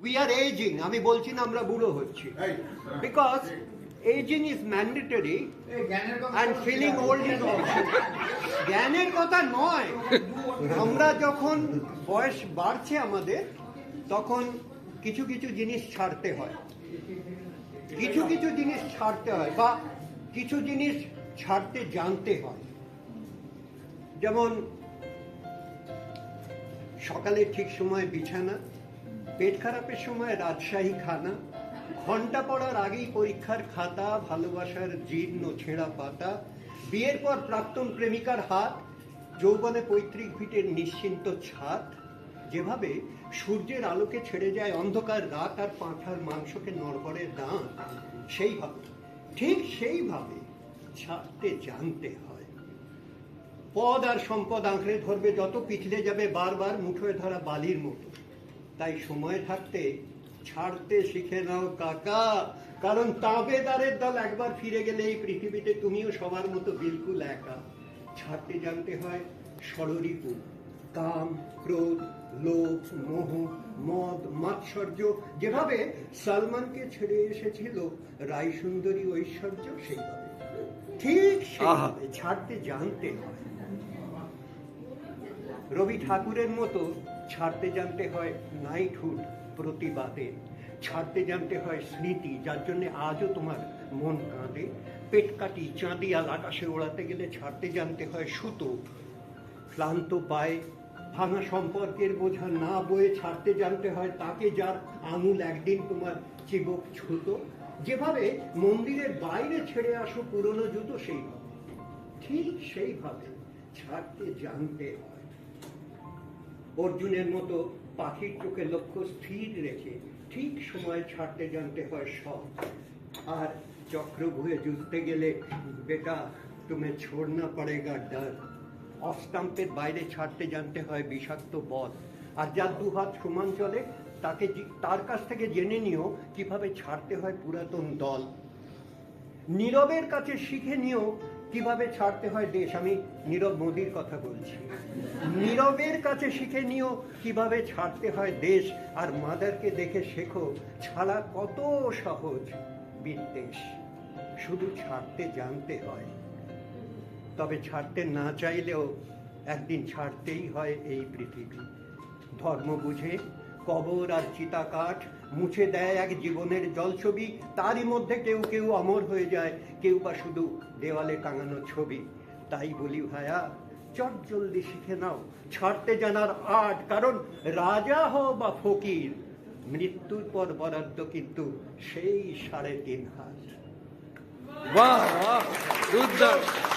We are aging. আমি বলছি না আমরা বুড়ো হচ্ছি, because aging is mandatory and feeling old is also. জ্ঞানের কথা নয়, আমরা যখন বয়স বাড়ছে আমাদের তখন কিছু কিছু জিনিস ছাড়তে হয়, কিছু কিছু জিনিস ছাড়তে হয় বা কিছু জিনিস ছাড়তে জানতে হয়। যেমন সকালে ঠিক সময় বিছানা, পেট খারাপের সময় রাজশাহী খানা, ঘন্টা পড়ার আগেই পরীক্ষার খাতা, ভালোবাসার জীর্ণ ছেঁড়া পাতা, বিয়ের পর প্রাক্তন প্রেমিকার হাত, যৌবনে পৈতৃক ভিটের নিশ্চিন্ত ছাদ। যেভাবে সূর্যের আলোকে ছেড়ে যায় অন্ধকার রাত আর পাঁঠার মাংসকে নড়বড়ের দাঁত, সেইভাবে ঠিক সেইভাবে ছাড়তে জানতে হয়। পদ আর সম্পদ আঁকড়ে ধরবে যত, পিছলে যাবে বারবার মুঠোয় ধরা বালির মতো। তাই সময় থাকতে ছাড়তে শিখে নাও কাকা, কারণ তাবেদারের দল একবার ফিরে গেলে এই পৃথিবীতে তুমিও সবার মতো বিলকুল একা। ছাড়তে জানতে হয় ষড়রিপু, কাম, ক্রোধ, লোভ, মোহ, মদ, মাৎসর্য। যেভাবে সালমানকে ছেড়ে এসেছিল রায় সুন্দরী ঐশ্বর্য, সেইভাবে ঠিক সেইভাবে ছাড়তে জানতে হয়। রবি ঠাকুরের মতো ছাড়তে জানতে হয় নাইটহুড, প্রতিবাদে। ছাড়তে জানতে হয় স্মৃতি, যার জন্য আজও তোমার মন কাঁদে। পেট কাটি চাঁদিয়াল আকাশে ওড়াতে গেলে ছাড়তে জানতে হয় সুতো। ক্লান্ত পায়ে ভাঙা সম্পর্কের বোঝা না বয়ে ছাড়তে জানতে হয় তাকে, যার আঙুল একদিন তোমার চিবুক ছুতো। যেভাবে মন্দিরের বাইরে ছেড়ে আসো পুরনো জুতো, সেইভাবে ঠিক সেইভাবে ছাড়তে জানতে হয়। অর্জুনের মতো পাখির চোখে লক্ষ্য স্থির রেখে ঠিক সময় ছাড়তে জানতে হয় সব। আর চক্রভুয়ে যুদ্ধে গেলে বেটা তুমি ছোড়না পড়েগা ডর। অফ স্টাম্পের বাইরে ছাড়তে জানতে হয় বিষাক্ত বল। আর যার দুহাত সমান চলে তাকে, তার কাছ থেকে জেনে নিও কিভাবে ছাড়তে হয় পুরাতন দল। নীরবের কাছে শিখে নিও কিভাবে ছাড়তে হয় দেশ। আমি নীরব মোদীর কথা বলছি। নীরবের কাছে শিখে নিও কিভাবে ছাড়তে হয় দেশ। আর মাদারকে দেখে শেখো ছাড়া কত সহজ বিদ্বেষ। শুধু ছাড়তে জানতে হয়, তবে ছাড়তে না চাইলেও একদিন ছাড়তেই হয় এই পৃথিবী। ধর্ম বুঝে কবর আর চিতাকাঠ মুছে দেয় এক জীবনের জলছবি। তারই মধ্যে কেউ কেউ অমর হয়ে যায়, কেউ বা শুধু দেওয়ালে টাঙানো ছবি। তাই বলি ভাইয়া, চট জলদি শিখে নাও ছাড়তে জানার আর্ট, কারণ রাজা হও বা ফকির, মৃত্যুর পর বরাদ্দ কিন্তু সেই 3.5 হাত। বাহ, দুর্দান্ত।